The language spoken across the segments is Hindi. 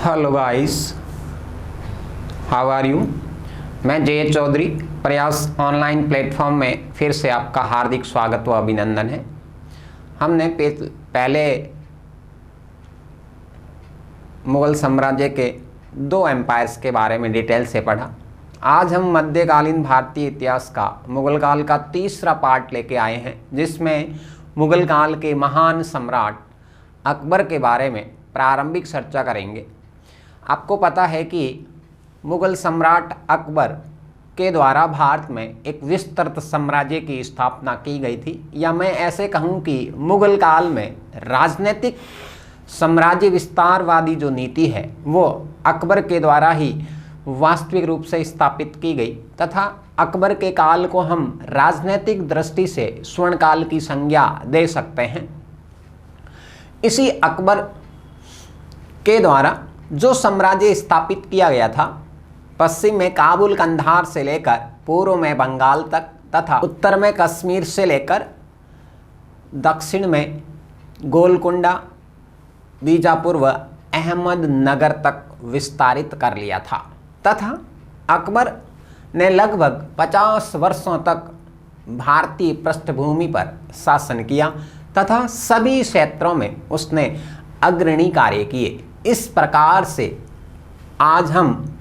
Hello guys, how are you. मैं जे चौधरी प्रयास ऑनलाइन प्लेटफॉर्म में फिर से आपका हार्दिक स्वागत व अभिनंदन है। हमने पहले मुग़ल साम्राज्य के दो एम्पायर्स के बारे में डिटेल से पढ़ा। आज हम मध्यकालीन भारतीय इतिहास का मुग़ल काल का तीसरा पार्ट लेके आए हैं, जिसमें मुग़ल काल के महान सम्राट अकबर के बारे में प्रारंभिक चर्चा करेंगे। आपको पता है कि मुग़ल सम्राट अकबर के द्वारा भारत में एक विस्तृत साम्राज्य की स्थापना की गई थी, या मैं ऐसे कहूँ कि मुग़ल काल में राजनीतिक साम्राज्य विस्तारवादी जो नीति है वो अकबर के द्वारा ही वास्तविक रूप से स्थापित की गई, तथा अकबर के काल को हम राजनीतिक दृष्टि से स्वर्ण काल की संज्ञा दे सकते हैं। इसी अकबर के द्वारा जो साम्राज्य स्थापित किया गया था, पश्चिम में काबुल कंधार से लेकर पूर्व में बंगाल तक तथा उत्तर में कश्मीर से लेकर दक्षिण में गोलकुंडा, बीजापुर व अहमदनगर तक विस्तारित कर लिया था, तथा अकबर ने लगभग 50 वर्षों तक भारतीय पृष्ठभूमि पर शासन किया तथा सभी क्षेत्रों में उसने अग्रणी कार्य किए। इस प्रकार से आज हम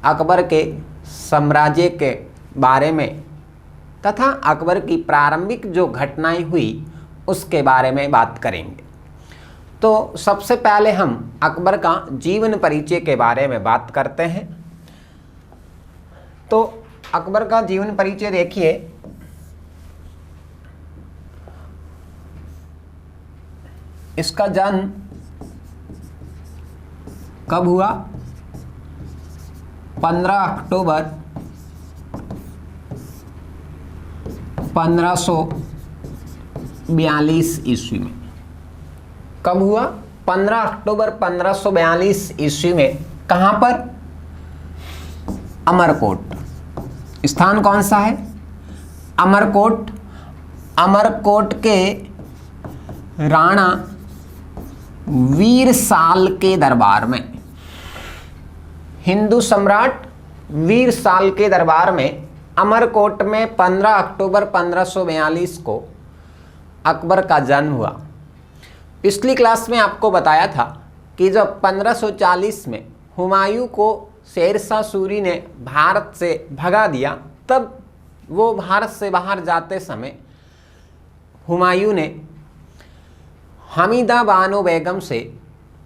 अकबर के साम्राज्य के बारे में तथा अकबर की प्रारंभिक जो घटनाएं हुई उसके बारे में बात करेंगे। तो सबसे पहले हम अकबर का जीवन परिचय के बारे में बात करते हैं। तो अकबर का जीवन परिचय देखिए, इसका जन्म कब हुआ? 15 अक्टूबर 1542 ईस्वी में। कब हुआ? 15 अक्टूबर 1542 ईस्वी में। कहाँ पर? अमरकोट। स्थान कौन सा है? अमरकोट। अमरकोट के राणा वीरसाल के दरबार में, हिंदू सम्राट वीरसाल के दरबार में अमरकोट में 15 अक्टूबर 1542 को अकबर का जन्म हुआ। पिछली क्लास में आपको बताया था कि जब 1540 में हुमायूं को शेरशाह सूरी ने भारत से भगा दिया, तब वो भारत से बाहर जाते समय हुमायूं ने हमीदा बानो बेगम से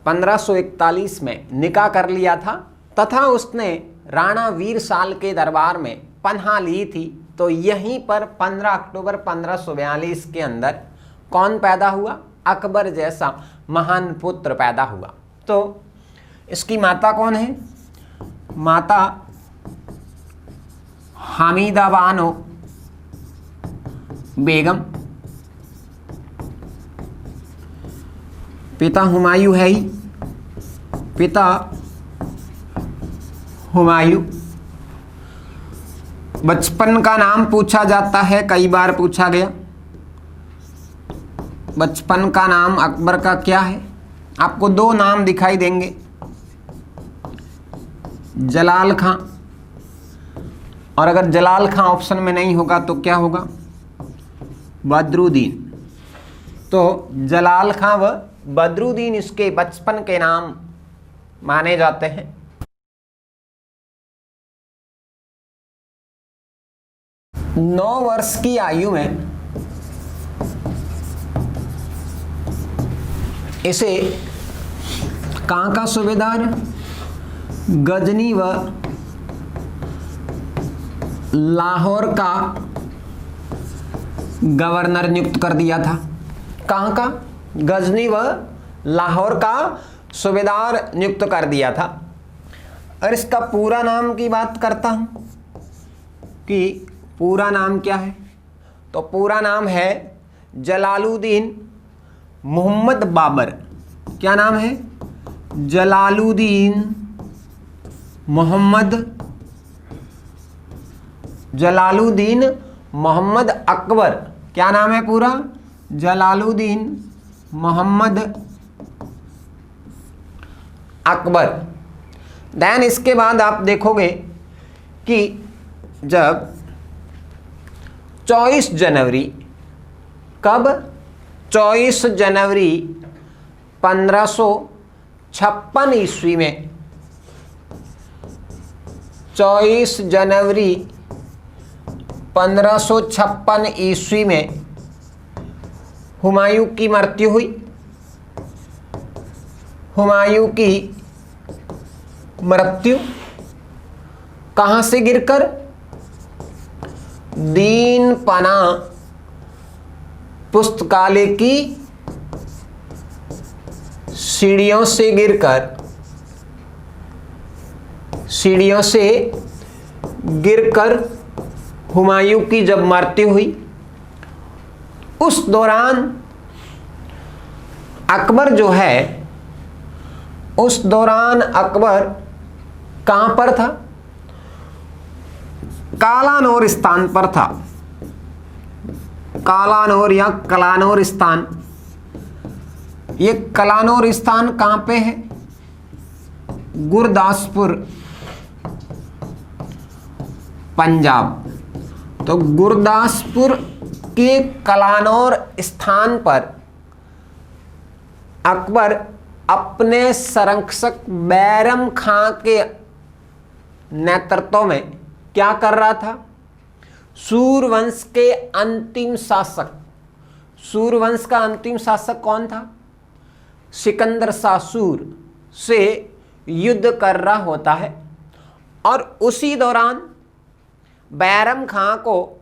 1541 में निकाह कर लिया था, तथा उसने राणा वीरसाल के दरबार में पनाह ली थी। तो यहीं पर 15 अक्टूबर 1542 के अंदर कौन पैदा हुआ? अकबर जैसा महान पुत्र पैदा हुआ। तो इसकी माता कौन है? माता हमीदा बानो बेगम। पिता हुमायूं है ही, पिता हुमायूं। बचपन का नाम पूछा जाता है, कई बार पूछा गया। बचपन का नाम अकबर का क्या है? आपको दो नाम दिखाई देंगे, जलाल खां, और अगर जलाल खां ऑप्शन में नहीं होगा तो क्या होगा? बदरुद्दीन। तो जलाल खां व बदरुद्दीन इसके बचपन के नाम माने जाते हैं। नौ वर्ष की आयु में इसे कहाँ का सूबेदार, गजनी व लाहौर का गवर्नर नियुक्त कर दिया था। कहाँ का? गजनी व लाहौर का सूबेदार नियुक्त कर दिया था। और इसका पूरा नाम की बात करता हूँ कि पूरा नाम क्या है, तो पूरा नाम है जलालुद्दीन मोहम्मद बाबर। क्या नाम है? जलालुद्दीन मोहम्मद अकबर। क्या नाम है पूरा? जलालुद्दीन मोहम्मद अकबर। देन इसके बाद आप देखोगे कि जब 24 जनवरी, कब? 24 जनवरी 1556 ईस्वी में, 24 जनवरी 1556 ईस्वी में हुमायूं की मृत्यु हुई। हुमायूं की मृत्यु कहां से गिरकर? दीन पनाह पुस्तकालय की सीढ़ियों से गिरकर हुमायूं की जब मृत्यु हुई, उस दौरान अकबर जो है, उस दौरान अकबर कहां पर था? कालानौर स्थान पर था। कालानौर या कलानौर स्थान, ये कलानौर स्थान कहां पे है? गुरदासपुर, पंजाब। तो गुरदासपुर के कलानौर स्थान पर अकबर अपने संरक्षक बैरम खां के नेतृत्व में क्या कर रहा था? सूरवंश के अंतिम शासक, सूरवंश का अंतिम शासक कौन था? सिकंदर शाह सूर से युद्ध कर रहा होता है। और उसी दौरान बैरम खां को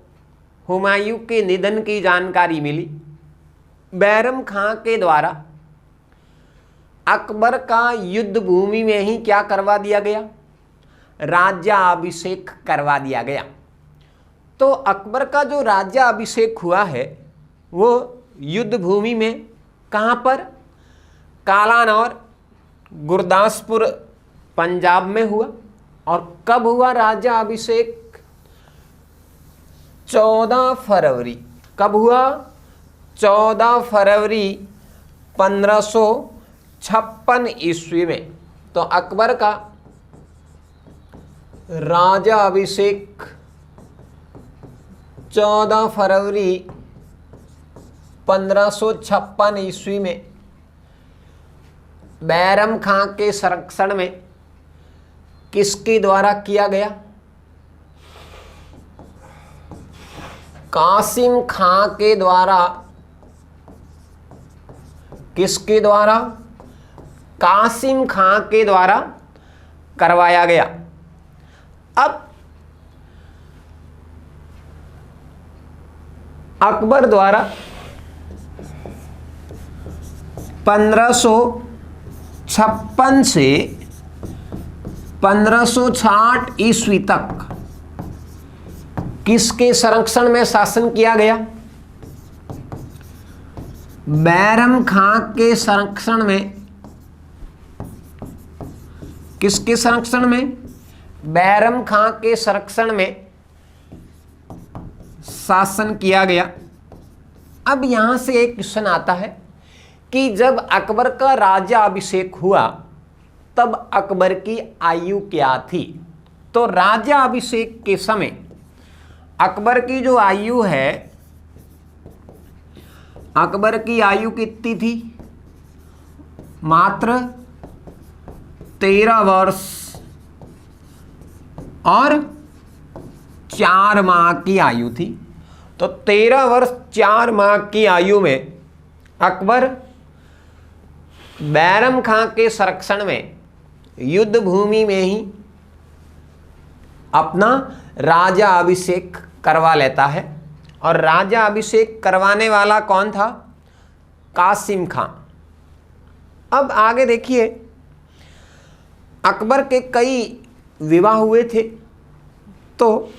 हुमायूं के निधन की जानकारी मिली। बैरम खां के द्वारा अकबर का युद्ध भूमि में ही क्या करवा दिया गया? राज्याभिषेक करवा दिया गया। तो अकबर का जो राज्याभिषेक हुआ है वो युद्ध भूमि में कहाँ पर? कालानौर, गुरदासपुर, पंजाब में हुआ। और कब हुआ राज्याभिषेक? 14 फरवरी। कब हुआ? 14 फरवरी 1556 ईस्वी में। तो अकबर का राज्याभिषेक 14 फरवरी 1556 ईस्वी में बैरम खां के संरक्षण में किसके द्वारा किया गया? कासिम खां के द्वारा। किसके द्वारा? कासिम खां के द्वारा करवाया गया। अब अकबर द्वारा 1556 से 1560 ईस्वी तक किसके संरक्षण में शासन किया गया? बैरम खां के संरक्षण में। किसके संरक्षण में? बैरम खां के संरक्षण में शासन किया गया। अब यहां से एक क्वेश्चन आता है कि जब अकबर का राज्याभिषेक हुआ तब अकबर की आयु क्या थी? तो राज्याभिषेक के समय अकबर की जो आयु है, अकबर की आयु कितनी थी? मात्र 13 वर्ष और 4 माह की आयु थी। तो 13 वर्ष 4 माह की आयु में अकबर बैरम खां के संरक्षण में युद्ध भूमि में ही अपना राज्याभिषेक करवा लेता है। और राज्याभिषेक करवाने वाला कौन था? कासिम खां। अब आगे देखिए, अकबर के कई विवाह हुए थे, तो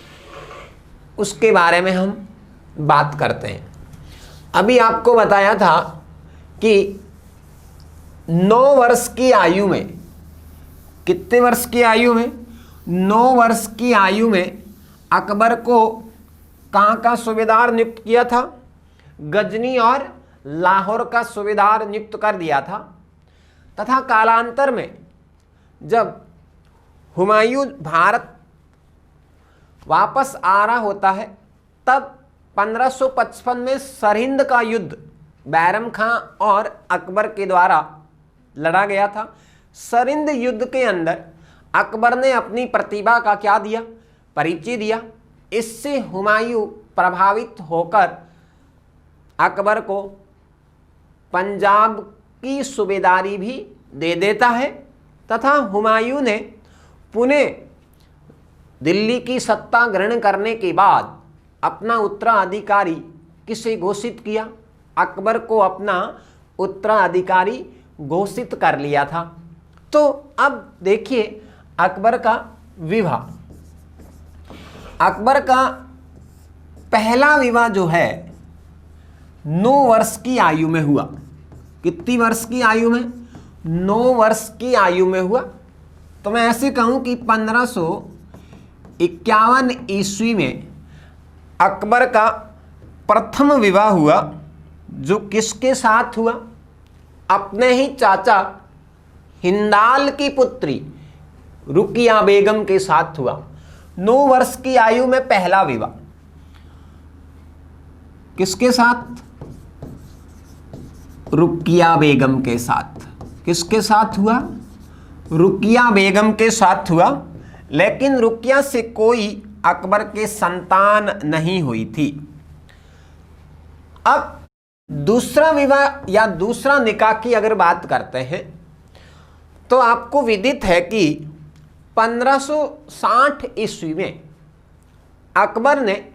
उसके बारे में हम बात करते हैं। अभी आपको बताया था कि 9 वर्ष की आयु में, कितने वर्ष की आयु में? 9 वर्ष की आयु में अकबर को कहाँ का सूबेदार नियुक्त किया था? गजनी और लाहौर का सूबेदार नियुक्त कर दिया था। तथा कालांतर में जब हुमायूं भारत वापस आ रहा होता है तब 1555 में सरहिंद का युद्ध बैरम खां और अकबर के द्वारा लड़ा गया था। सरहिंद युद्ध के अंदर अकबर ने अपनी प्रतिभा का क्या दिया, परिचय दिया। इससे हुमायूं प्रभावित होकर अकबर को पंजाब की सूबेदारी भी दे देता है तथा हुमायूं ने पुनः दिल्ली की सत्ता ग्रहण करने के बाद अपना उत्तराधिकारी किसे घोषित किया, अकबर को अपना उत्तराधिकारी घोषित कर लिया था। तो अब देखिए अकबर का विवाह, अकबर का पहला विवाह जो है 9 वर्ष की आयु में हुआ। कितनी वर्ष की आयु में? 9 वर्ष की आयु में हुआ। तो मैं ऐसे कहूं कि 1551 ईस्वी में अकबर का प्रथम विवाह हुआ, जो किसके साथ हुआ? अपने ही चाचा हिंदाल की पुत्री रुकिया बेगम के साथ हुआ। 9 वर्ष की आयु में पहला विवाह किसके साथ? रुकिया बेगम के साथ। किसके साथ हुआ? रुकिया बेगम के साथ हुआ। लेकिन रुकिया से कोई अकबर के संतान नहीं हुई थी। अब दूसरा विवाह या दूसरा निकाह की अगर बात करते हैं तो आपको विदित है कि 1560 ईस्वी में अकबर ने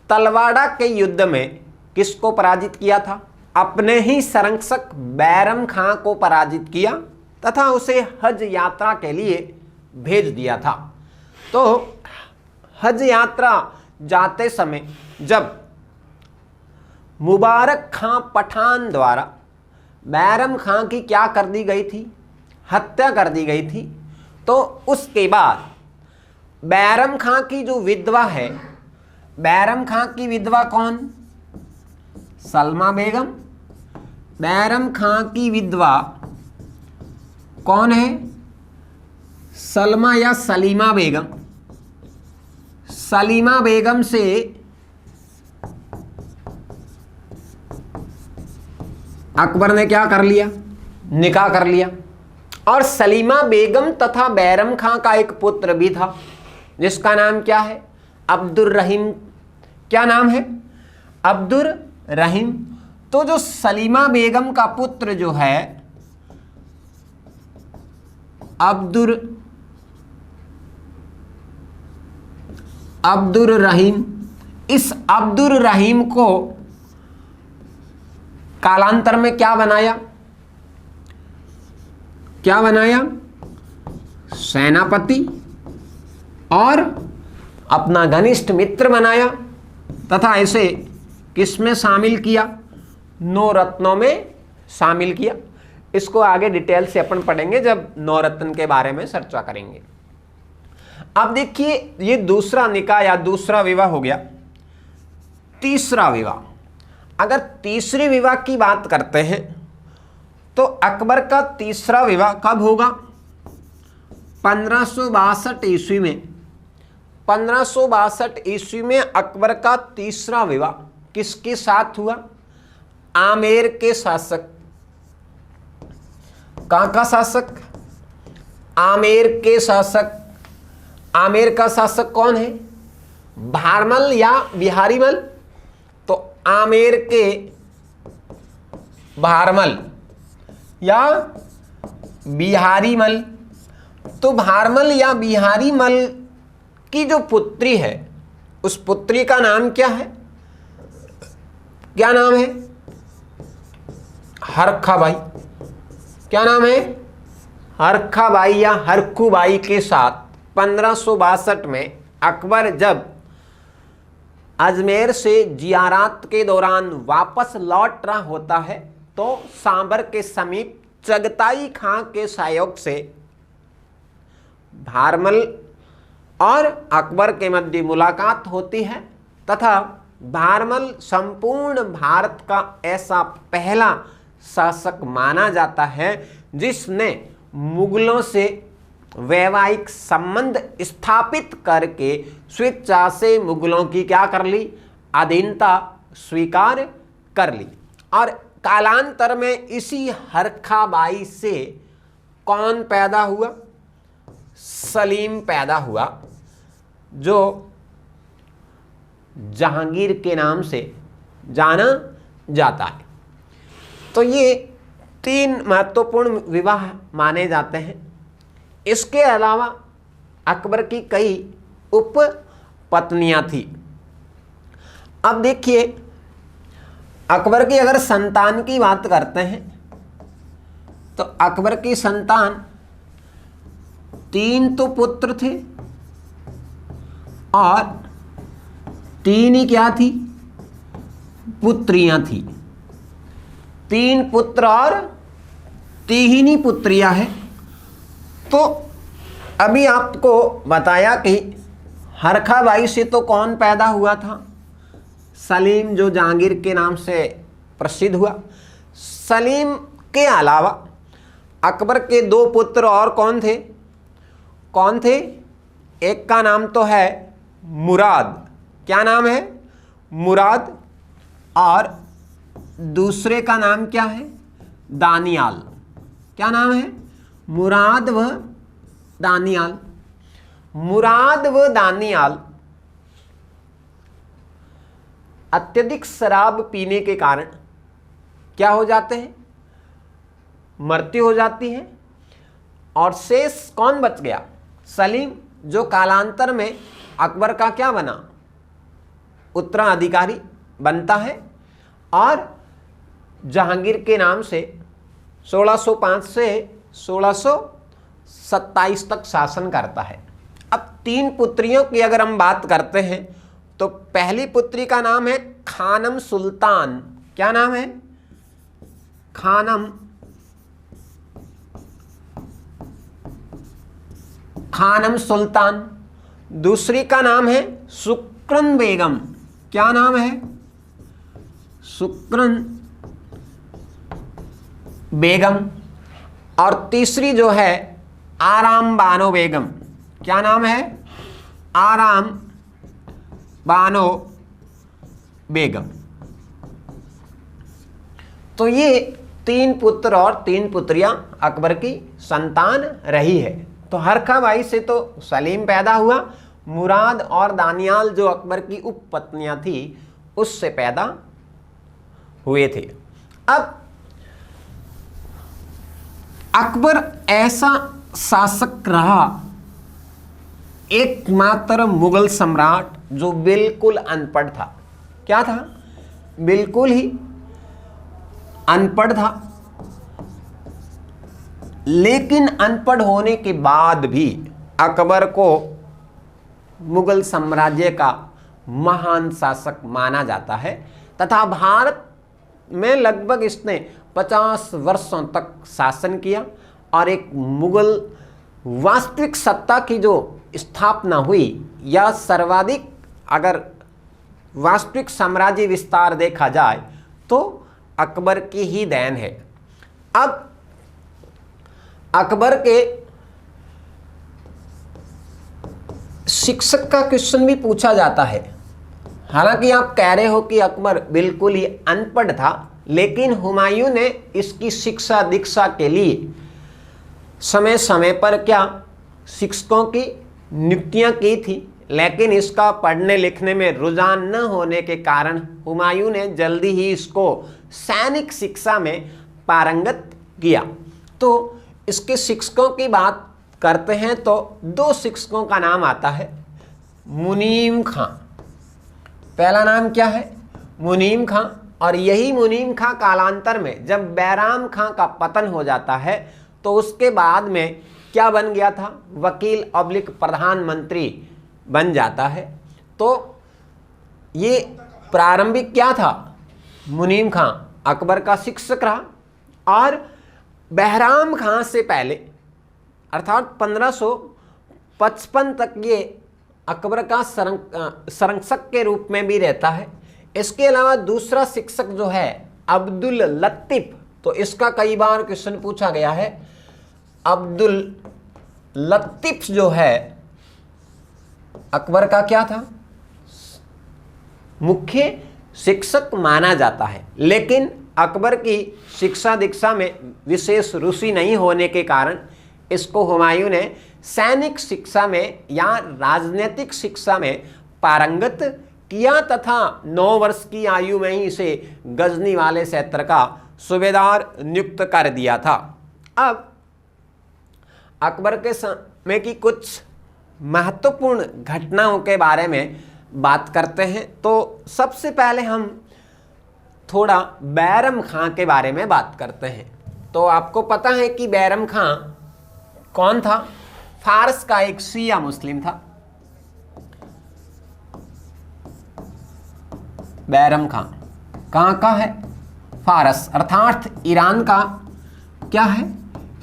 तलवाड़ा के युद्ध में किसको पराजित किया था? अपने ही संरक्षक बैरम खां को पराजित किया तथा उसे हज यात्रा के लिए भेज दिया था। तो हज यात्रा जाते समय जब मुबारक खां पठान द्वारा बैरम खां की क्या कर दी गई थी? हत्या कर दी गई थी। तो उसके बाद बैरम खां की जो विधवा है, बैरम खां की विधवा कौन? सलमा बेगम। बैरम खां की विधवा कौन है? सलमा या सलीमा बेगम। सलीमा बेगम से अकबर ने क्या कर लिया? निकाह कर लिया। और सलीमा बेगम तथा बैरम खां का एक पुत्र भी था जिसका नाम क्या है? अब्दुर रहीम। क्या नाम है? अब्दुर रहीम। तो जो सलीमा बेगम का पुत्र जो है अब्दुर रहीम, इस अब्दुर रहीम को कालांतर में क्या बनाया? क्या बनाया? सेनापति और अपना घनिष्ठ मित्र बनाया तथा इसे किस में शामिल किया? 9 रत्नों में शामिल किया। इसको आगे डिटेल से अपन पढ़ेंगे जब 9 रत्न के बारे में चर्चा करेंगे। अब देखिए ये दूसरा निकाह या दूसरा विवाह हो गया। तीसरा विवाह, अगर तीसरे विवाह की बात करते हैं तो अकबर का तीसरा विवाह कब होगा? 1562 ईस्वी में। 1562 ईस्वी में अकबर का तीसरा विवाह किसके साथ हुआ? आमेर के शासक। कहां का शासक? आमेर के शासक। आमेर का शासक कौन है? भारमल या बिहारीमल? तो आमेर के भारमल या बिहारीमल। तो भारमल या बिहारीमल की जो पुत्री है उस पुत्री का नाम क्या है? क्या नाम है? हरखाबाई। क्या नाम है? हरखाबाई या हरखूबाई के साथ 1562 में अकबर जब अजमेर से जियारत के दौरान वापस लौट रहा होता है तो सांबर के समीप चगताई खां के सहयोग से भारमल और अकबर के मध्य मुलाकात होती है तथा भारमल संपूर्ण भारत का ऐसा पहला शासक माना जाता है जिसने मुगलों से वैवाहिक संबंध स्थापित करके स्वेच्छा से मुगलों की क्या कर ली, अधीनता स्वीकार कर ली। और कालांतर में इसी हरखा बाई से कौन पैदा हुआ, सलीम पैदा हुआ, जो जहांगीर के नाम से जाना जाता है। तो ये 3 महत्वपूर्ण विवाह माने जाते हैं। इसके अलावा अकबर की कई उप पत्नियां थी। अब देखिए, अकबर की अगर संतान की बात करते हैं तो अकबर की संतान 3 तो पुत्र थे और 3 ही क्या थी, पुत्रियां थी। 3 पुत्र और 3 ही पुत्रियां हैं। तो अभी आपको बताया कि हरखा बाई से तो कौन पैदा हुआ था, सलीम, जो जहांगीर के नाम से प्रसिद्ध हुआ। सलीम के अलावा अकबर के 2 पुत्र और कौन थे, एक का नाम तो है मुराद, क्या नाम है, मुराद, और दूसरे का नाम क्या है, दानियाल। क्या नाम है, मुराद व दानियाल। मुराद व दानियाल अत्यधिक शराब पीने के कारण क्या हो जाते हैं, मृत्यु हो जाती है। और शेष कौन बच गया, सलीम, जो कालांतर में अकबर का क्या बना, उत्तराधिकारी बनता है और जहांगीर के नाम से 1605 से 1627 तक शासन करता है। अब 3 पुत्रियों की अगर हम बात करते हैं तो पहली पुत्री का नाम है खानम सुल्तान। क्या नाम है, खानम सुल्तान। दूसरी का नाम है शुक्रन बेगम। क्या नाम है, शुक्रन बेगम। और तीसरी जो है आराम बानो बेगम। क्या नाम है, आराम बानो बेगम। तो ये 3 पुत्र और 3 पुत्रियां अकबर की संतान रही है। तो हरखा बाई से तो सलीम पैदा हुआ, मुराद और दानियाल जो अकबर की उपपत्नियां थी उससे पैदा हुए थे। अब अकबर ऐसा शासक रहा, एकमात्र मुगल सम्राट जो बिल्कुल अनपढ़ था। क्या था, बिल्कुल ही अनपढ़ था। लेकिन अनपढ़ होने के बाद भी अकबर को मुगल साम्राज्य का महान शासक माना जाता है तथा भारत में लगभग इसने 50 वर्षों तक शासन किया और एक मुगल वास्तविक सत्ता की जो स्थापना हुई या सर्वाधिक अगर वास्तविक साम्राज्य विस्तार देखा जाए तो अकबर की ही देन है। अब अकबर के शिक्षक का क्वेश्चन भी पूछा जाता है। हालांकि आप कह रहे हो कि अकबर बिल्कुल ही अनपढ़ था, लेकिन हुमायूं ने इसकी शिक्षा दीक्षा के लिए समय समय पर क्या शिक्षकों की नियुक्तियां की थी, लेकिन इसका पढ़ने लिखने में रुझान न होने के कारण हुमायूं ने जल्दी ही इसको सैनिक शिक्षा में पारंगत किया। तो इसके शिक्षकों की बात करते हैं तो 2 शिक्षकों का नाम आता है। मुनीम खां, पहला नाम क्या है, मुनीम खां। और यही मुनीम खां कालांतर में जब बैराम खां का पतन हो जाता है तो उसके बाद में क्या बन गया था, वकील ऑब्लिक प्रधानमंत्री बन जाता है। तो ये प्रारंभिक क्या था, मुनीम खां अकबर का शिक्षक रहा और बैराम खां से पहले अर्थात 1555 तक ये अकबर का संरक्षक के रूप में भी रहता है। इसके अलावा दूसरा शिक्षक जो है अब्दुल लतीफ, तो इसका कई बार क्वेश्चन पूछा गया है। अब्दुल लतीफ जो है अकबर का क्या था, मुख्य शिक्षक माना जाता है, लेकिन अकबर की शिक्षा दीक्षा में विशेष रुचि नहीं होने के कारण इसको हुमायूं ने सैनिक शिक्षा में या राजनीतिक शिक्षा में पारंगत किया तथा 9 वर्ष की आयु में ही इसे गजनी वाले क्षेत्र का सूबेदार नियुक्त कर दिया था। अब अकबर के समय की कुछ महत्वपूर्ण घटनाओं के बारे में बात करते हैं। तो सबसे पहले हम थोड़ा बैरम खां के बारे में बात करते हैं। तो आपको पता है कि बैरम खां कौन था? फारस का एक शिया मुस्लिम था। बैरम खां कहाँ का है? फारस अर्थात ईरान का क्या है,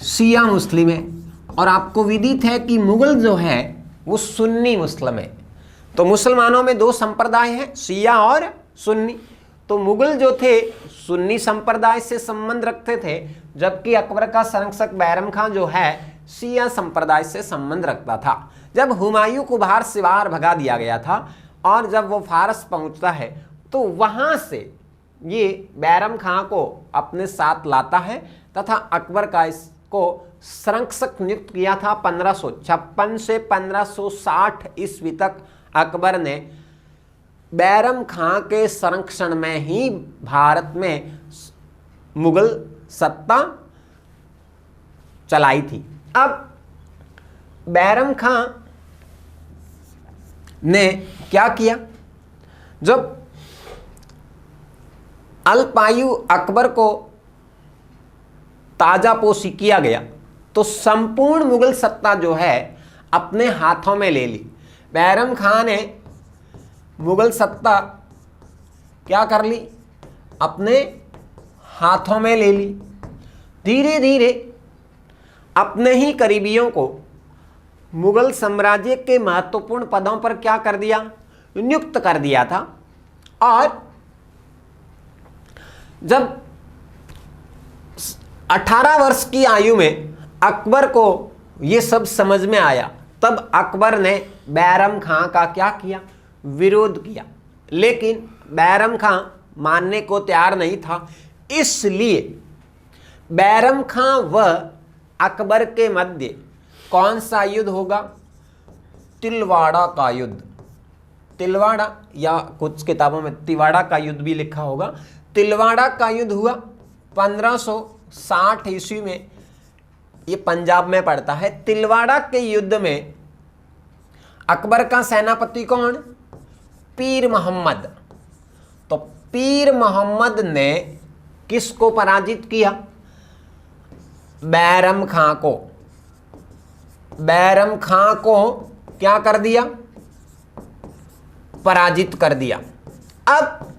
शिया मुस्लिम है। और आपको विदित है कि मुगल जो है वो सुन्नी मुस्लिम है। तो मुसलमानों में 2 संप्रदाय हैं, शिया और सुन्नी। तो मुगल जो थे सुन्नी संप्रदाय से संबंध रखते थे, जबकि अकबर का संरक्षक बैरम खां जो है शिया संप्रदाय से संबंध रखता था। जब हुमायूं को बाहर से बाहर भगा दिया गया था और जब वो फारस पहुंचता है तो वहां से ये बैरम खां को अपने साथ लाता है तथा अकबर का इसको संरक्षक नियुक्त किया था। 1556 से 1560 ईस्वी तक अकबर ने बैरम खां के संरक्षण में ही भारत में मुगल सत्ता चलाई थी। अब बैरम खां ने क्या किया, जब अल्पायु अकबर को ताजापोशी किया गया तो संपूर्ण मुगल सत्ता जो है अपने हाथों में ले ली। बैरम खां ने मुगल सत्ता क्या कर ली, अपने हाथों में ले ली। धीरे धीरे अपने ही करीबियों को मुगल साम्राज्य के महत्वपूर्ण पदों पर क्या कर दिया, नियुक्त कर दिया था। और जब 18 वर्ष की आयु में अकबर को ये सब समझ में आया, तब अकबर ने बैरम खां का क्या किया, विरोध किया। लेकिन बैरम खां मानने को तैयार नहीं था। इसलिए बैरम खां व अकबर के मध्य कौन सा युद्ध होगा, तिलवाड़ा का युद्ध। तिलवाड़ा या कुछ किताबों में तिवाड़ा का युद्ध भी लिखा होगा। तिलवाड़ा का युद्ध हुआ 1560 ईस्वी में, ये पंजाब में पड़ता है। तिलवाड़ा के युद्ध में अकबर का सेनापति कौन, पीर मोहम्मद। तो पीर मोहम्मद ने किसको पराजित किया, बैरम खां को। बैरम खां को क्या कर दिया, पराजित कर दिया। अब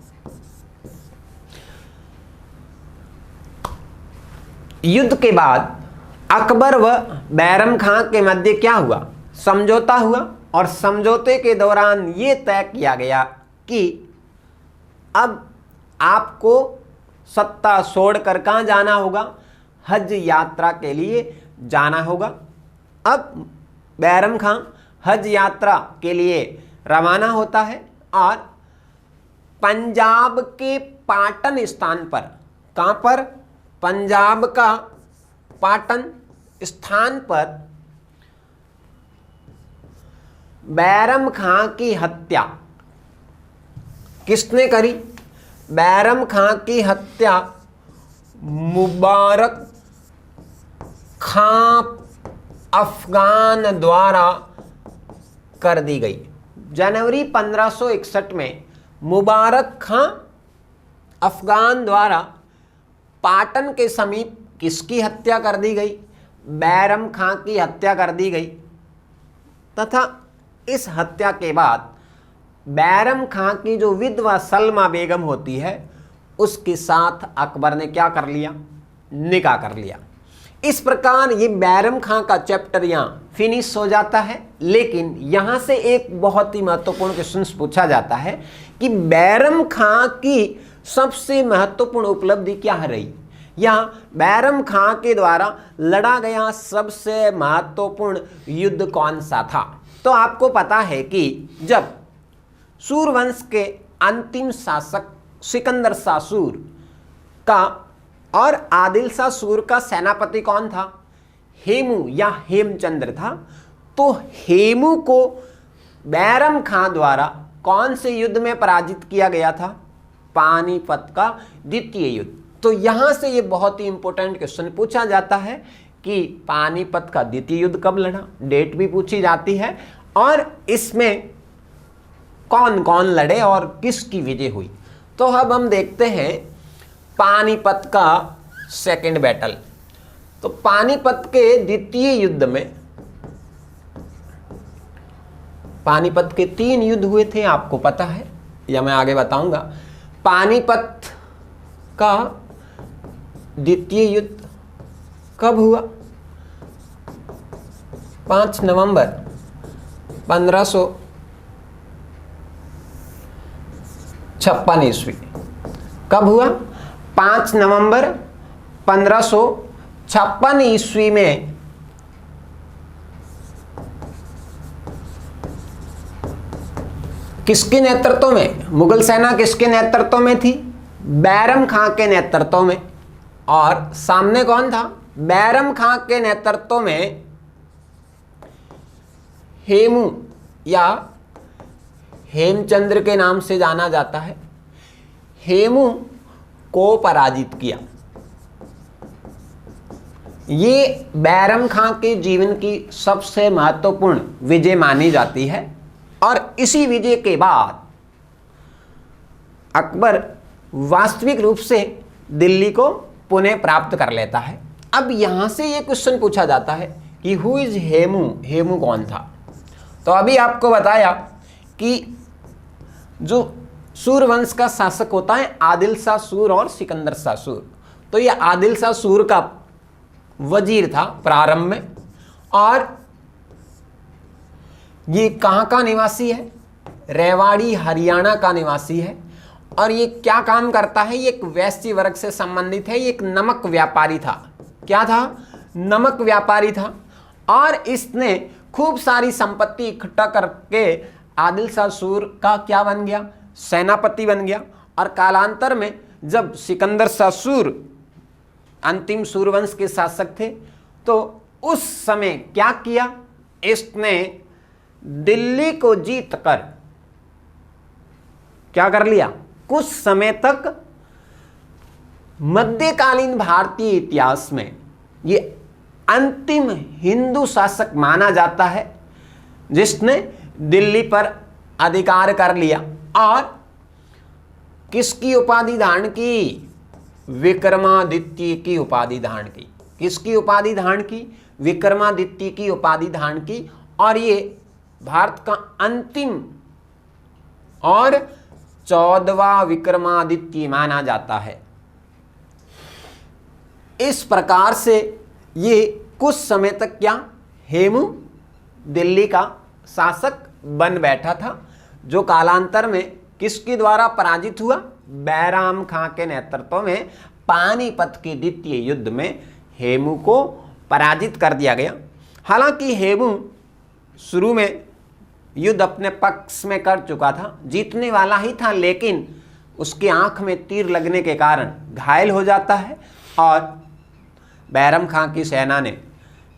युद्ध के बाद अकबर व बैरम खां के मध्य क्या हुआ, समझौता हुआ। और समझौते के दौरान ये तय किया गया कि अब आपको सत्ता छोड़कर कहाँ जाना होगा, हज यात्रा के लिए जाना होगा। अब बैरम खां हज यात्रा के लिए रवाना होता है और पंजाब के पाटन स्थान पर, कहाँ पर, पंजाब का पाटन स्थान पर बैरम खां की हत्या किसने करी, बैरम खां की हत्या मुबारक खां अफगान द्वारा कर दी गई। जनवरी 1561 में मुबारक खां अफगान द्वारा पाटन के समीप किसकी हत्या कर दी गई, बैरम खां की हत्या कर दी गई। तथा इस हत्या के बाद बैरम खां की जो विधवा सलमा बेगम होती है उसके साथ अकबर ने क्या कर लिया, निकाह कर लिया। इस प्रकार ये बैरम खां का चैप्टर यहाँ फिनिश हो जाता है। लेकिन यहाँ से एक बहुत ही महत्वपूर्ण क्वेश्चन पूछा जाता है कि बैरम खां की सबसे महत्वपूर्ण उपलब्धि क्या रही, या बैरम खां के द्वारा लड़ा गया सबसे महत्वपूर्ण युद्ध कौन सा था? तो आपको पता है कि जब सूरवंश के अंतिम शासक सिकंदर शाह सूर का और आदिल शाह सूर का सेनापति कौन था? हेमू या हेमचंद्र था। तो हेमू को बैरम खां द्वारा कौन से युद्ध में पराजित किया गया था? पानीपत का द्वितीय युद्ध। तो यहां से ये बहुत ही इंपॉर्टेंट क्वेश्चन पूछा जाता है कि पानीपत का द्वितीय युद्ध कब लड़ा, डेट भी पूछी जाती है और इसमें कौन कौन लड़े और किसकी विजय हुई। तो अब हम देखते हैं पानीपत का सेकंड बैटल। तो पानीपत के द्वितीय युद्ध में पानीपत के 3 युद्ध हुए थे, आपको पता है या मैं आगे बताऊंगा। पानीपत का द्वितीय युद्ध कब हुआ? 5 नवंबर 1556 ईस्वी। कब हुआ? 5 नवंबर 1556 ईस्वी में किसके नेतृत्व में? मुगल सेना किसके नेतृत्व में थी? बैरम खां के नेतृत्व में। और सामने कौन था? बैरम खां के नेतृत्व में हेमू या हेमचंद्र के नाम से जाना जाता है, हेमू को पराजित किया। ये बैरम खां के जीवन की सबसे महत्वपूर्ण विजय मानी जाती है और इसी विजय के बाद अकबर वास्तविक रूप से दिल्ली को पुनः प्राप्त कर लेता है। अब यहां से ये क्वेश्चन पूछा जाता है कि हु इज हेमू? हेमू कौन था? तो अभी आपको बताया कि जो सूरवंश का शासक होता है आदिल शाह सूर और सिकंदर शाह सूर। तो ये आदिल शाह सूर का वजीर था प्रारंभ में और ये कहाँ का निवासी है? रेवाड़ी हरियाणा का निवासी है। और ये क्या काम करता है? ये एक वैश्य वर्ग से संबंधित है। ये एक नमक व्यापारी था। क्या था? नमक व्यापारी था। और इसने खूब सारी संपत्ति इकट्ठा करके आदिल शाह सूर का क्या बन गया? सेनापति बन गया। और कालांतर में जब सिकंदर शाह सूर अंतिम सूरवंश के शासक थे तो उस समय क्या किया? इसने दिल्ली को जीत कर क्या कर लिया? कुछ समय तक मध्यकालीन भारतीय इतिहास में ये अंतिम हिंदू शासक माना जाता है जिसने दिल्ली पर अधिकार कर लिया। और किसकी उपाधि धारण की? विक्रमादित्य की उपाधि धारण की। किसकी उपाधि धारण की? विक्रमादित्य की उपाधि धारण की। और ये भारत का अंतिम और 14वां विक्रमादित्य माना जाता है। इस प्रकार से ये कुछ समय तक क्या? हेमू दिल्ली का शासक बन बैठा था जो कालांतर में किसके द्वारा पराजित हुआ? बैराम खां के नेतृत्व में पानीपत के द्वितीय युद्ध में हेमू को पराजित कर दिया गया। हालांकि हेमू शुरू में युद्ध अपने पक्ष में कर चुका था, जीतने वाला ही था, लेकिन उसकी आंख में तीर लगने के कारण घायल हो जाता है और बैरम खां की सेना ने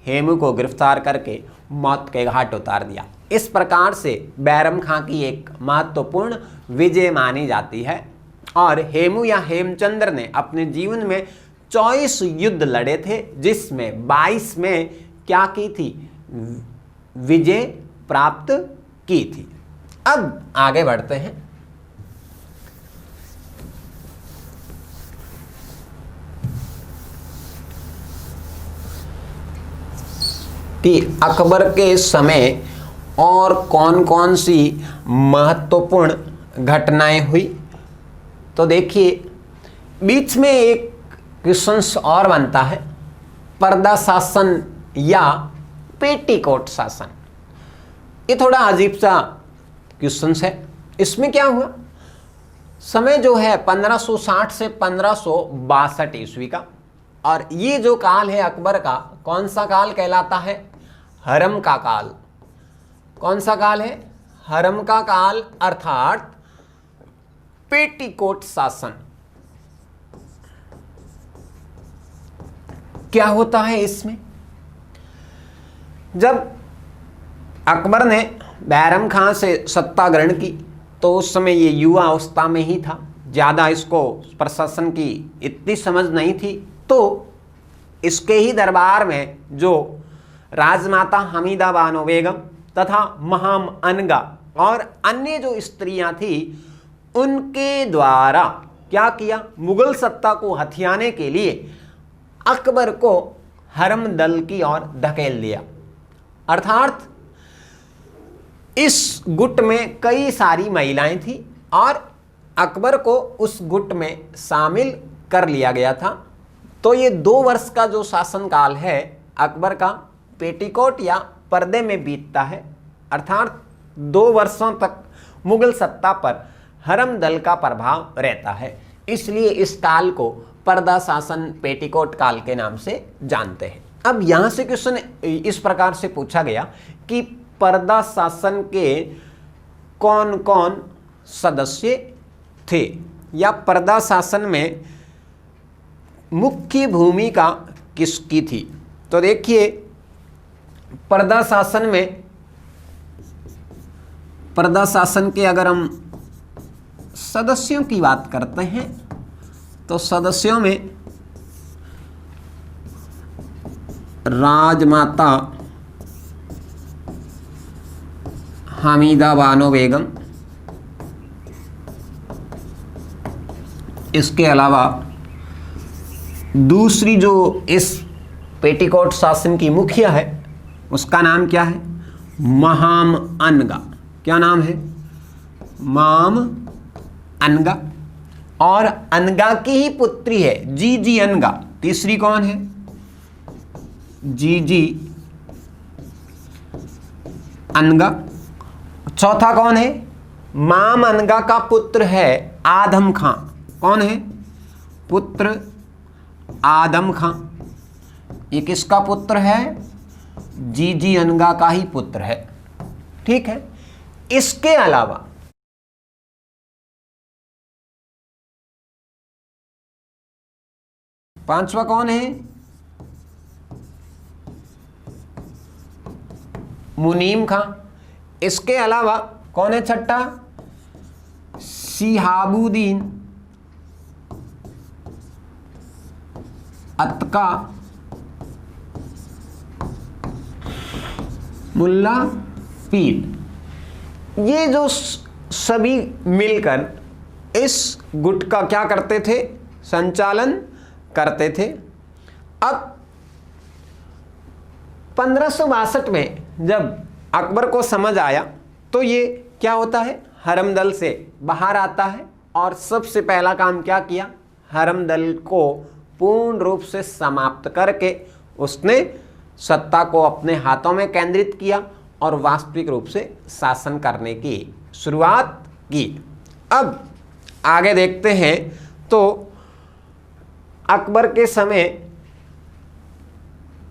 हेमू को गिरफ्तार करके मौत के घाट उतार दिया। इस प्रकार से बैरम खां की एक महत्वपूर्ण विजय मानी जाती है। और हेमू या हेमचंद्र ने अपने जीवन में 24 युद्ध लड़े थे जिसमें 22 में क्या की थी? विजय प्राप्त की थी। अब आगे बढ़ते हैं। कि अकबर के समय और कौन कौन सी महत्वपूर्ण घटनाएं हुई। तो देखिए बीच में एक क्वेश्चन और बनता है, पर्दा शासन या पेटीकोट शासन। ये थोड़ा अजीब सा क्वेश्चन है। इसमें क्या हुआ? समय जो है 1560 से 1562 ईस्वी का। और ये जो काल है अकबर का, कौन सा काल कहलाता है? हरम का काल। कौन सा काल है? हरम का काल, अर्थात पेटीकोट शासन। क्या होता है इसमें? जब अकबर ने बैरम खां से सत्ता ग्रहण की तो उस समय ये युवा अवस्था में ही था, ज़्यादा इसको प्रशासन की इतनी समझ नहीं थी। तो इसके ही दरबार में जो राजमाता हमीदा बानो बेगम तथा महाम अनगा और अन्य जो स्त्रियां थी, उनके द्वारा क्या किया? मुगल सत्ता को हथियाने के लिए अकबर को हरम दल की ओर धकेल दिया। अर्थात इस गुट में कई सारी महिलाएं थी और अकबर को उस गुट में शामिल कर लिया गया था। तो ये 2 वर्ष का जो शासनकाल है अकबर का, पेटीकोट या पर्दे में बीतता है। अर्थात 2 वर्षों तक मुगल सत्ता पर हरम दल का प्रभाव रहता है, इसलिए इस काल को पर्दा शासन, पेटीकोट काल के नाम से जानते हैं। अब यहाँ से क्वेश्चन इस प्रकार से पूछा गया कि पर्दा शासन के कौन कौन सदस्य थे, या पर्दा शासन में मुख्य भूमिका किसकी थी? तो देखिए, पर्दा शासन के अगर हम सदस्यों की बात करते हैं तो सदस्यों में राजमाता हमीदा बानो बेगम, इसके अलावा दूसरी जो इस पेटीकोट शासन की मुखिया है उसका नाम क्या है? महाम अनगा। क्या नाम है? माम अनगा। और अनगा की ही पुत्री है जीजी अनगा। तीसरी कौन है? जीजी अनगा। चौथा कौन है? माम अनगा का पुत्र है आदम खां। कौन है? पुत्र आदम खां। ये किसका पुत्र है? जीजी अनगा का ही पुत्र है। ठीक है। इसके अलावा पांचवा कौन है? मुनीम खां। इसके अलावा कौन है छठा? शिहाबुद्दीन अतका मुल्ला पीर। ये जो सभी मिलकर इस गुट का क्या करते थे? संचालन करते थे। अब 1562 में जब अकबर को समझ आया तो ये क्या होता है? हरम दल से बाहर आता है और सबसे पहला काम क्या किया? हरम दल को पूर्ण रूप से समाप्त करके उसने सत्ता को अपने हाथों में केंद्रित किया और वास्तविक रूप से शासन करने की शुरुआत की। अब आगे देखते हैं तो अकबर के समय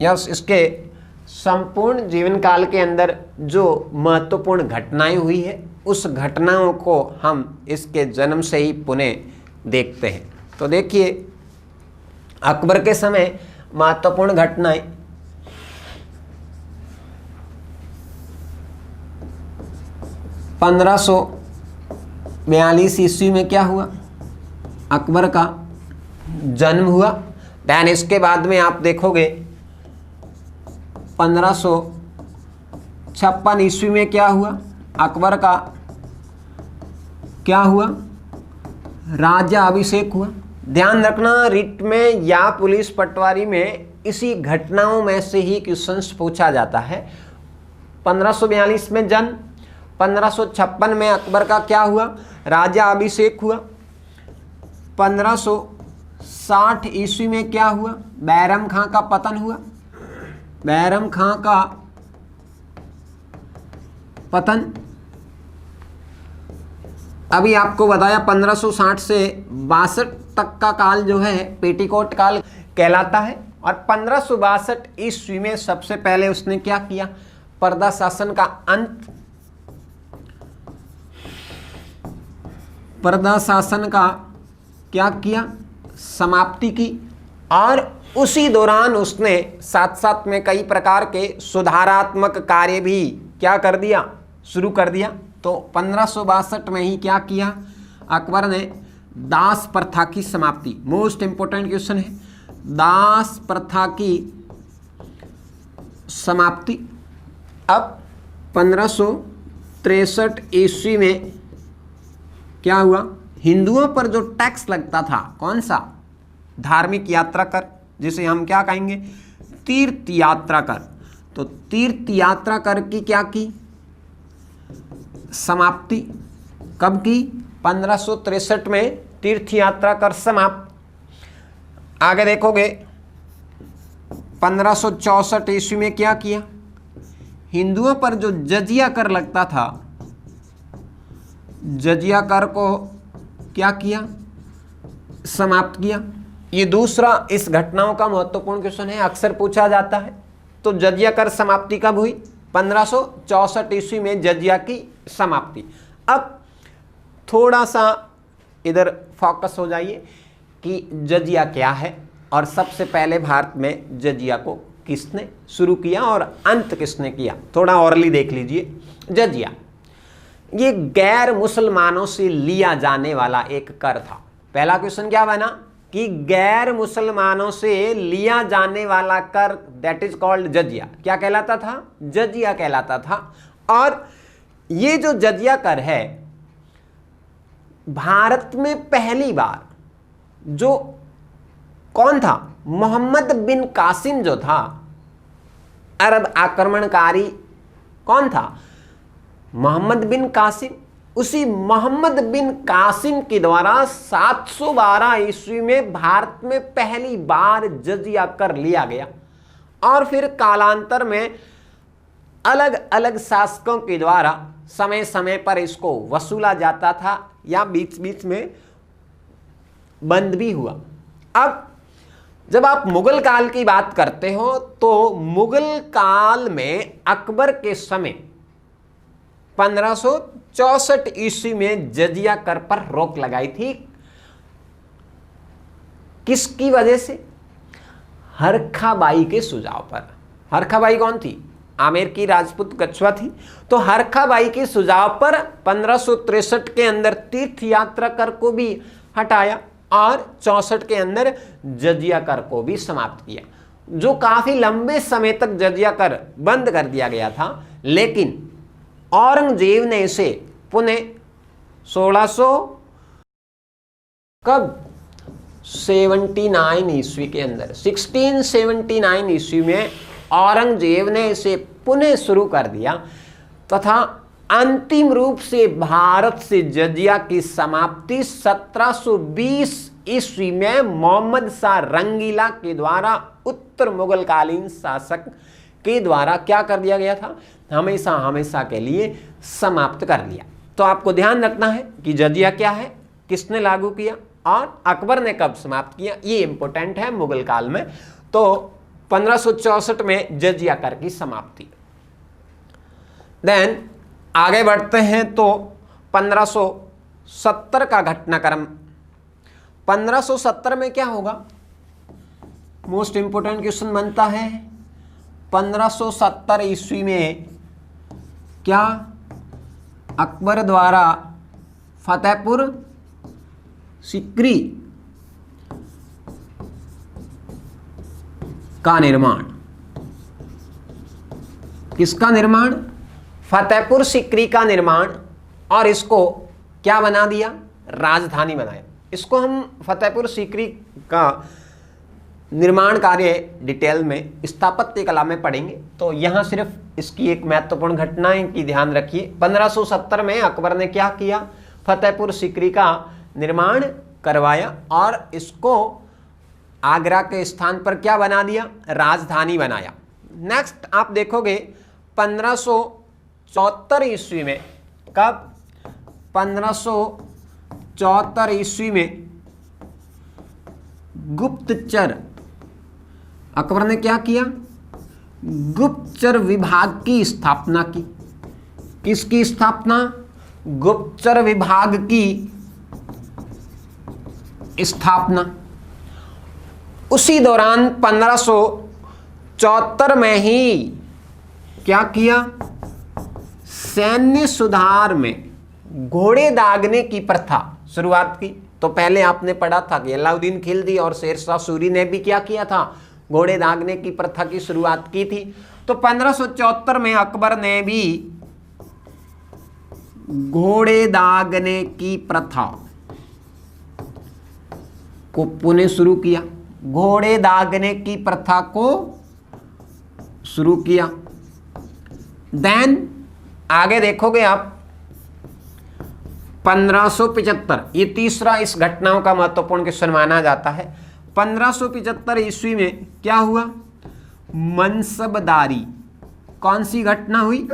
या इसके संपूर्ण जीवन काल के अंदर जो महत्वपूर्ण घटनाएं हुई है उस घटनाओं को हम इसके जन्म से ही पुनः देखते हैं। तो देखिए, अकबर के समय महत्वपूर्ण घटनाएं 1542 ईस्वी में क्या हुआ? अकबर का जन्म हुआ। दैन इसके बाद में आप देखोगे 1556 ईस्वी में क्या हुआ? अकबर का क्या हुआ? राजा अभिषेक हुआ। ध्यान रखना, रिट में या पुलिस पटवारी में इसी घटनाओं में से ही क्वेश्चंस पूछा जाता है। 1542 में जन्म, 1556 में अकबर का क्या हुआ? राजा अभिषेक हुआ। 1560 ईस्वी में क्या हुआ? बैरम खां का पतन हुआ। बैरम खां का पतन, अभी आपको बताया 1560 से 62 तक का काल जो है पेटीकोट काल कहलाता है। और 1562 ईस्वी में सबसे पहले उसने क्या किया, पर्दा शासन का अंत, पर्दा शासन का क्या किया, समाप्ति की। और उसी दौरान उसने साथ साथ में कई प्रकार के सुधारात्मक कार्य भी क्या कर दिया, शुरू कर दिया। तो 1562 में ही क्या किया अकबर ने, दास प्रथा की समाप्ति। मोस्ट इंपोर्टेंट क्वेश्चन है, दास प्रथा की समाप्ति। अब 1563 ईस्वी में क्या हुआ, हिंदुओं पर जो टैक्स लगता था, कौन सा, धार्मिक यात्रा कर, जिसे हम क्या कहेंगे, तीर्थ यात्रा कर। तो तीर्थ यात्रा कर की क्या की, समाप्ति। कब की, 1563 में तीर्थ यात्रा कर समाप्त। आगे देखोगे 1564 ईस्वी में क्या किया, हिंदुओं पर जो जजिया कर लगता था, जजिया कर को क्या किया, समाप्त किया। ये दूसरा इस घटनाओं का महत्वपूर्ण क्वेश्चन है, अक्सर पूछा जाता है। तो जजिया कर समाप्ति कब हुई, 1564 ईस्वी में जजिया की समाप्ति। अब थोड़ा सा इधर फोकस हो जाइए कि जजिया क्या है और सबसे पहले भारत में जजिया को किसने शुरू किया और अंत किसने किया, थोड़ा औरली देख लीजिए। जजिया ये गैर मुसलमानों से लिया जाने वाला एक कर था। पहला क्वेश्चन क्या बना कि गैर मुसलमानों से लिया जाने वाला कर, दैट इज कॉल्ड जजिया। क्या कहलाता था, जजिया कहलाता था। और ये जो जजिया कर है, भारत में पहली बार जो कौन था, मोहम्मद बिन कासिम जो था, अरब आक्रमणकारी कौन था, मोहम्मद बिन कासिम। उसी मोहम्मद बिन कासिम के द्वारा 712 ईस्वी में भारत में पहली बार जजिया कर लिया गया। और फिर कालांतर में अलग अलग शासकों के द्वारा समय समय पर इसको वसूला जाता था या बीच बीच में बंद भी हुआ। अब जब आप मुगल काल की बात करते हो तो मुगल काल में अकबर के समय 1564 ईस्वी में जजिया कर पर रोक लगाई थी। किसकी वजह से, हरखाबाई के सुझाव पर। हरखाबाई कौन थी, आमेर की राजपूत कछुआ थी। तो हरखाबाई के सुझाव पर 1563 के अंदर तीर्थ यात्रा कर को भी हटाया और 64 के अंदर जजिया कर को भी समाप्त किया। जो काफी लंबे समय तक जजिया कर बंद कर दिया गया था, लेकिन औरंगजेब ने इसे पुनः 1679 ईस्वी के अंदर 1679 ईस्वी में औरंगजेब ने इसे पुनः शुरू कर दिया तथा अंतिम रूप से भारत से जजिया की समाप्ति 1720 ईस्वी में मोहम्मद शाह रंगीला के द्वारा उत्तर मुगल कालीन शासक के द्वारा क्या कर दिया गया था, हमेशा हमेशा के लिए समाप्त कर लिया। तो आपको ध्यान रखना है कि जजिया क्या है, किसने लागू किया और अकबर ने कब समाप्त किया, ये इंपॉर्टेंट है मुगल काल में। तो 1564 में जजिया कर की समाप्ति। देन आगे बढ़ते हैं तो 1570 का घटनाक्रम। 1570 में क्या होगा, मोस्ट इंपोर्टेंट क्वेश्चन बनता है। 1570 ईस्वी में क्या अकबर द्वारा फतेहपुर सीकरी का निर्माण, किसका निर्माण, फतेहपुर सीकरी का निर्माण। और इसको क्या बना दिया, राजधानी बनाया। इसको हम फतेहपुर सीकरी का निर्माण कार्य डिटेल में स्थापत्य कला में पढ़ेंगे। तो यहाँ सिर्फ इसकी एक महत्वपूर्ण घटना है कि ध्यान रखिए। 1570 में अकबर ने क्या किया, फतेहपुर सीकरी का निर्माण करवाया और इसको आगरा के स्थान पर क्या बना दिया, राजधानी बनाया। नेक्स्ट आप देखोगे 1574 ईस्वी में, कब, 1574 ईस्वी में गुप्तचर अकबर ने क्या किया? गुप्तचर विभाग की स्थापना की। किसकी स्थापना? गुप्तचर विभाग की स्थापना। उसी दौरान 1574 में ही क्या किया? सैन्य सुधार में घोड़े दागने की प्रथा शुरुआत की। तो पहले आपने पढ़ा था कि अलाउद्दीन खिलजी और शेरशाह सूरी ने भी क्या किया था? घोड़े दागने की प्रथा की शुरुआत की थी। तो 1574 में अकबर ने भी घोड़े दागने की प्रथा को पुनः शुरू किया। घोड़े दागने की प्रथा को शुरू किया। देन आगे देखोगे आप 1575, ये तीसरा इस घटनाओं का महत्वपूर्ण क्वेश्चन माना जाता है। 1575 ईस्वी में क्या हुआ? मनसबदारी। कौन सी घटना हुई?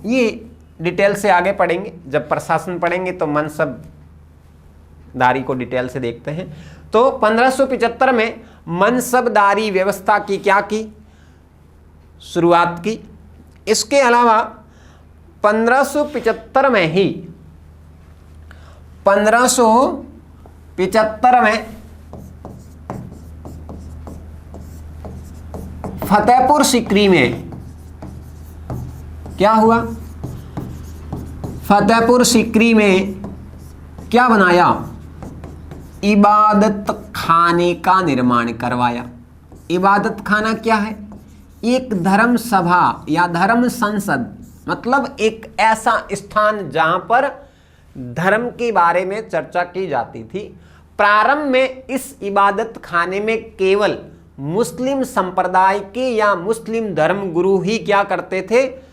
ये डिटेल से आगे पढ़ेंगे, जब प्रशासन पढ़ेंगे तो मनसबदारी को डिटेल से देखते हैं। तो 1575 में मनसबदारी व्यवस्था की क्या की? शुरुआत की। इसके अलावा 1575 में ही 1575 में फतेहपुर सीकरी में क्या हुआ? फतेहपुर सीकरी में क्या बनाया? इबादत खाने का निर्माण करवाया। इबादत खाना क्या है? एक धर्म सभा या धर्म संसद, मतलब एक ऐसा स्थान जहां पर धर्म के बारे में चर्चा की जाती थी। प्रारंभ में इस इबादत खाने में केवल मुस्लिम संप्रदाय के या मुस्लिम धर्म गुरु ही क्या करते थे?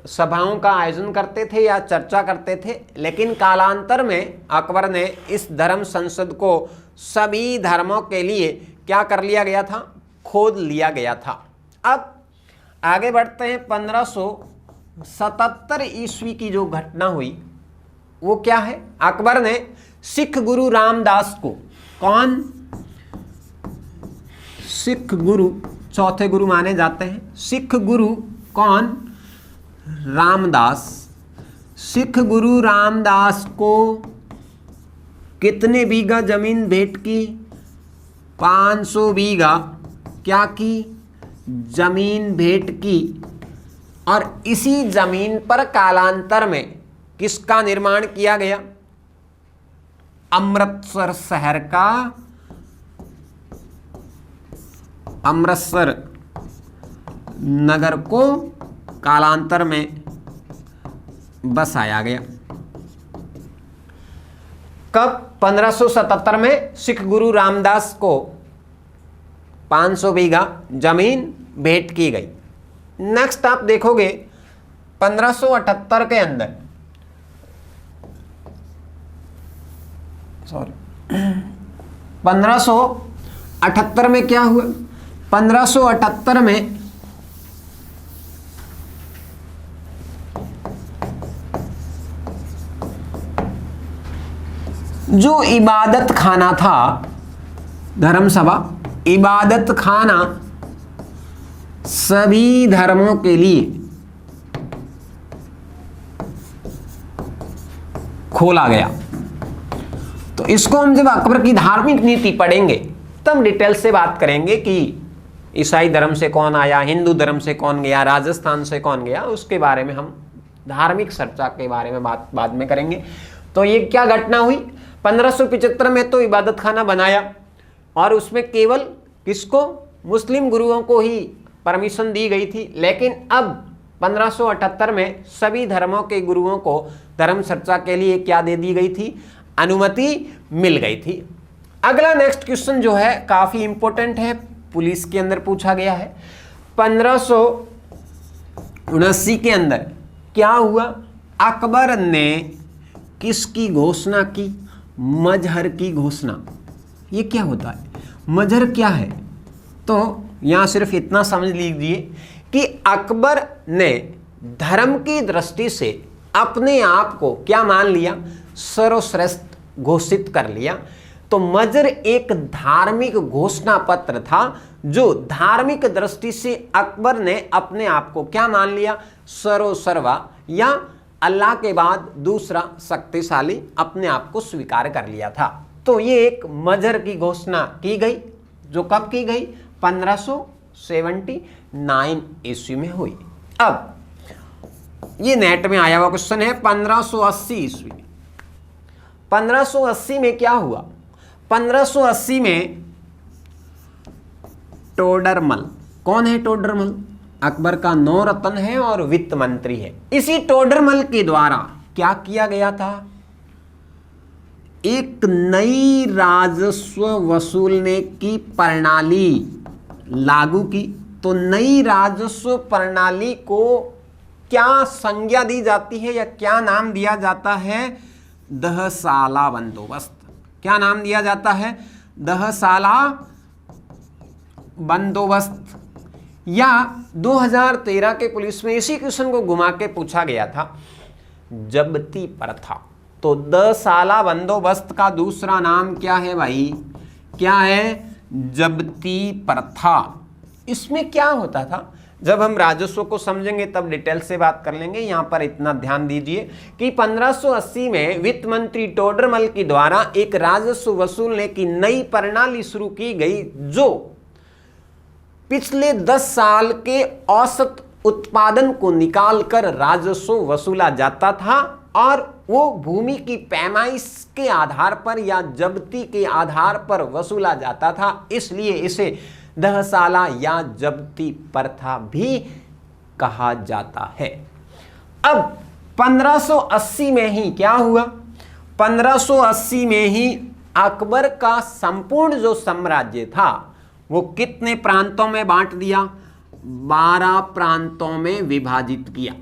सभाओं का आयोजन करते थे या चर्चा करते थे। लेकिन कालांतर में अकबर ने इस धर्म संसद को सभी धर्मों के लिए क्या कर लिया गया था? खोद लिया गया था। अब आगे बढ़ते हैं। 1577 ईस्वी की जो घटना हुई वो क्या है? अकबर ने सिख गुरु रामदास को, कौन? सिख गुरु चौथे गुरु माने जाते हैं। सिख गुरु कौन? रामदास। सिख गुरु रामदास को कितने बीघा जमीन भेंट की? 500 बीघा क्या की? जमीन भेंट की। और इसी जमीन पर कालांतर में किसका निर्माण किया गया? अमृतसर शहर का, अमृतसर नगर को कालांतर में बसाया गया। कब? 1577 में सिख गुरु रामदास को 500 बीघा जमीन भेंट की गई। नेक्स्ट आप देखोगे 1578 के अंदर, सॉरी 1578 में क्या हुआ? 1578 में जो इबादत खाना था, धर्मसभा, इबादत खाना सभी धर्मों के लिए खोला गया। तो इसको हम जब अकबर की धार्मिक नीति पढ़ेंगे तब डिटेल से बात करेंगे कि ईसाई धर्म से कौन आया, हिंदू धर्म से कौन गया, राजस्थान से कौन गया, उसके बारे में हम धार्मिक चर्चा के बारे में बात बाद में करेंगे। तो ये क्या घटना हुई? 1575 में तो इबादत खाना बनाया और उसमें केवल किसको? मुस्लिम गुरुओं को ही परमिशन दी गई थी। लेकिन अब 1578 में सभी धर्मों के गुरुओं को धर्म चर्चा के लिए क्या दे दी गई थी? अनुमति मिल गई थी। अगला नेक्स्ट क्वेश्चन जो है काफी इंपॉर्टेंट है, पुलिस के अंदर पूछा गया है। 1579 के अंदर क्या हुआ? अकबर ने किसकी घोषणा की? मजहर की घोषणा। ये क्या होता है? मजहर क्या है? तो यहां सिर्फ इतना समझ लीजिए कि अकबर ने धर्म की दृष्टि से अपने आप को क्या मान लिया? सर्वश्रेष्ठ घोषित कर लिया। तो मजर एक धार्मिक घोषणा पत्र था जो धार्मिक दृष्टि से अकबर ने अपने आप को क्या मान लिया, सर्वसर्वा या अल्लाह के बाद दूसरा शक्तिशाली अपने आप को स्वीकार कर लिया था। तो ये एक मजर की घोषणा की गई, जो कब की गई, 1579 ईस्वी में हुई। अब ये नेट में आया हुआ क्वेश्चन है 1580 ईस्वी। 1580 में क्या हुआ, 1580 में टोडरमल, कौन है टोडरमल, अकबर का नौरत्न है और वित्त मंत्री है। इसी टोडरमल के द्वारा क्या किया गया था, एक नई राजस्व वसूलने की प्रणाली लागू की। तो नई राजस्व प्रणाली को क्या संज्ञा दी जाती है या क्या नाम दिया जाता है, दहसाला बंदोबस्त। क्या नाम दिया जाता है, दहसाला बंदोबस्त। या 2013 के पुलिस में इसी क्वेश्चन को घुमा के पूछा गया था, जब्ती प्रथा। तो दहसाला बंदोबस्त का दूसरा नाम क्या है भाई, क्या है, जब्ती प्रथा। इसमें क्या होता था, जब हम राजस्व को समझेंगे तब डिटेल से बात कर लेंगे। यहां पर इतना ध्यान दीजिए कि 1580 में वित्त मंत्री टोडरमल के द्वारा एक राजस्व वसूलने की नई प्रणाली शुरू की गई, जो पिछले 10 साल के औसत उत्पादन को निकालकर राजस्व वसूला जाता था और वो भूमि की पैमाइश के आधार पर या जब्ती के आधार पर वसूला जाता था। इसलिए इसे दहसाला या जब्ती प्रथा भी कहा जाता है। अब 1580 में ही क्या हुआ, 1580 में ही अकबर का संपूर्ण जो साम्राज्य था वो कितने प्रांतों में बांट दिया, 12 प्रांतों में विभाजित किया।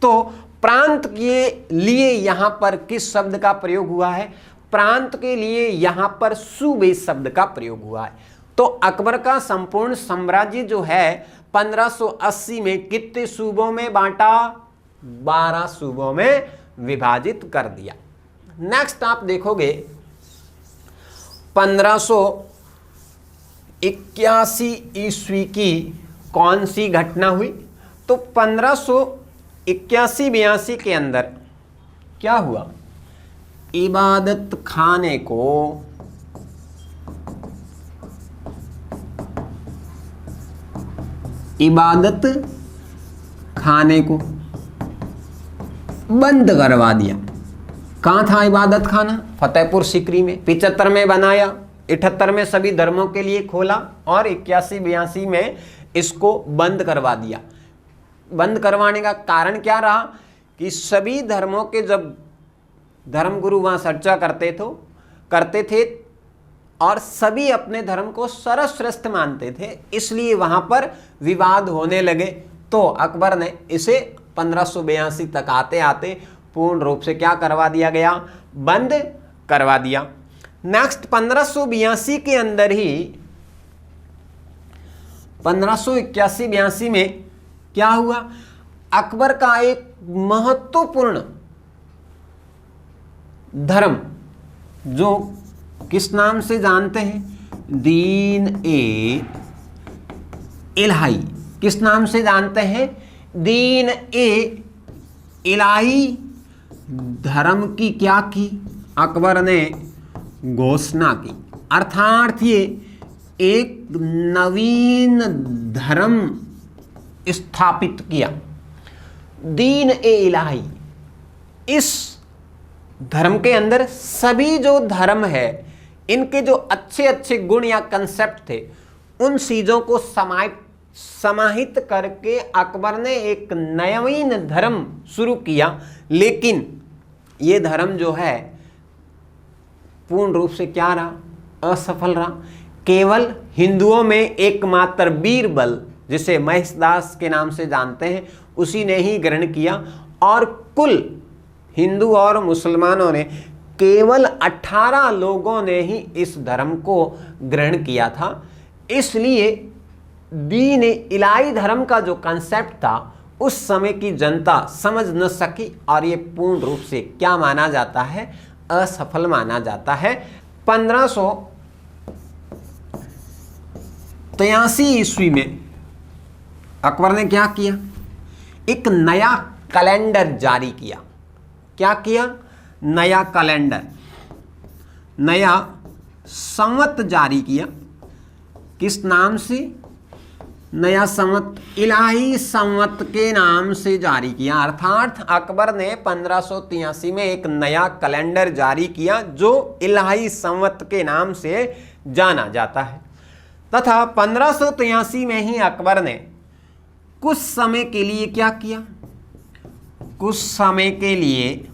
तो प्रांत के लिए यहां पर किस शब्द का प्रयोग हुआ है, प्रांत के लिए यहां पर सूबे शब्द का प्रयोग हुआ है। तो अकबर का संपूर्ण साम्राज्य जो है 1580 में कितने सूबों में बांटा, 12 सूबों में विभाजित कर दिया। नेक्स्ट आप देखोगे 1581 ईस्वी की कौन सी घटना हुई। तो 1581-82 के अंदर क्या हुआ, इबादत खाने को बंद करवा दिया। कहाँ था इबादत खाना, फतेहपुर सीकरी में। 75 में बनाया, 78 में सभी धर्मों के लिए खोला और 81-82 में इसको बंद करवा दिया। बंद करवाने का कारण क्या रहा कि सभी धर्मों के जब धर्मगुरु वहाँ चर्चा करते थे और सभी अपने धर्म को सर्वश्रेष्ठ मानते थे, इसलिए वहाँ पर विवाद होने लगे। तो अकबर ने इसे 1582 तक आते आते पूर्ण रूप से क्या करवा दिया गया, बंद करवा दिया। नेक्स्ट 1582 के अंदर ही 1581-82 में क्या हुआ, अकबर का एक महत्वपूर्ण धर्म जो किस नाम से जानते हैं, दीन-ए-इलाही। किस नाम से जानते हैं, दीन-ए-इलाही धर्म की क्या की, अकबर ने घोषणा की। अर्थात ये एक नवीन धर्म स्थापित किया, दीन-ए-इलाही। इस धर्म के अंदर सभी जो धर्म है इनके जो अच्छे अच्छे गुण या कंसेप्ट थे उन चीजों को समाहित करके अकबर ने एक नवीन धर्म शुरू किया। लेकिन ये धर्म जो है पूर्ण रूप से क्या रहा, असफल रहा। केवल हिंदुओं में एकमात्र बीरबल, जिसे महेशदास के नाम से जानते हैं, उसी ने ही ग्रहण किया और कुल हिंदू और मुसलमानों ने केवल 18 लोगों ने ही इस धर्म को ग्रहण किया था। इसलिए दीन इलाही धर्म का जो कंसेप्ट था उस समय की जनता समझ न सकी और ये पूर्ण रूप से क्या माना जाता है, असफल माना जाता है। 1583 ईस्वी में अकबर ने क्या किया, एक नया कैलेंडर जारी किया। क्या किया, नया कैलेंडर, नया संवत जारी किया। किस नाम से, नया संवत, इलाही संवत के नाम से जारी किया। अर्थात अकबर ने 1583 में एक नया कैलेंडर जारी किया जो इलाही संवत के नाम से जाना जाता है। तथा 1583 में ही अकबर ने कुछ समय के लिए क्या किया, कुछ समय के लिए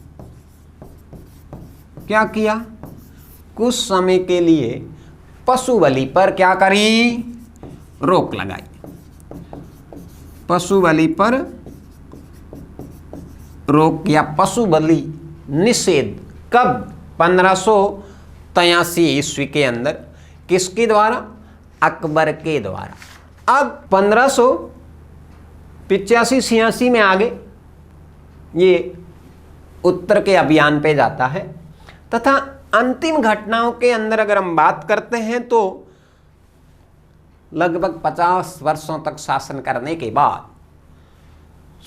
क्या किया, कुछ समय के लिए पशु बलि पर क्या करी, रोक लगाई। पशु बलि पर रोक या पशु बलि निषेध कब, 1583 ईस्वी के अंदर। किसके द्वारा, अकबर के द्वारा। अब 1585-86 में आगे ये उत्तर के अभियान पे जाता है। तथा अंतिम घटनाओं के अंदर अगर हम बात करते हैं तो लगभग 50 वर्षों तक शासन करने के बाद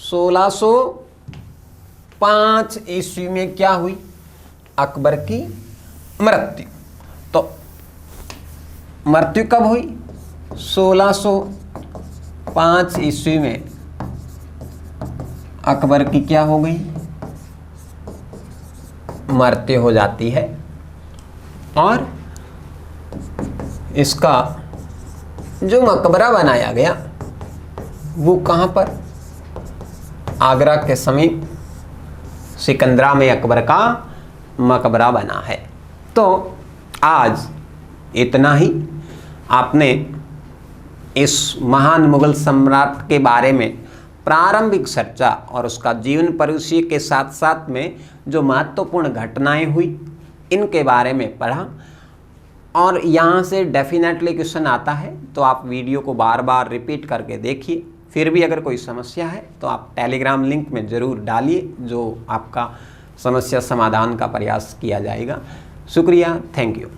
1605 ईस्वी में क्या हुई, अकबर की मृत्यु। तो मृत्यु कब हुई, 1605 ईस्वी में अकबर की क्या हो गई, मृत्यु हो जाती है। और इसका जो मकबरा बनाया गया वो कहाँ पर, आगरा के समीप सिकंदरा में अकबर का मकबरा बना है। तो आज इतना ही। आपने इस महान मुगल सम्राट के बारे में प्रारंभिक चर्चा और उसका जीवन परिदृश्य के साथ साथ में जो महत्वपूर्ण घटनाएं हुई इनके बारे में पढ़ा। और यहाँ से डेफिनेटली क्वेश्चन आता है तो आप वीडियो को बार बार रिपीट करके देखिए। फिर भी अगर कोई समस्या है तो आप टेलीग्राम लिंक में ज़रूर डालिए, जो आपका समस्या समाधान का प्रयास किया जाएगा। शुक्रिया, थैंक यू।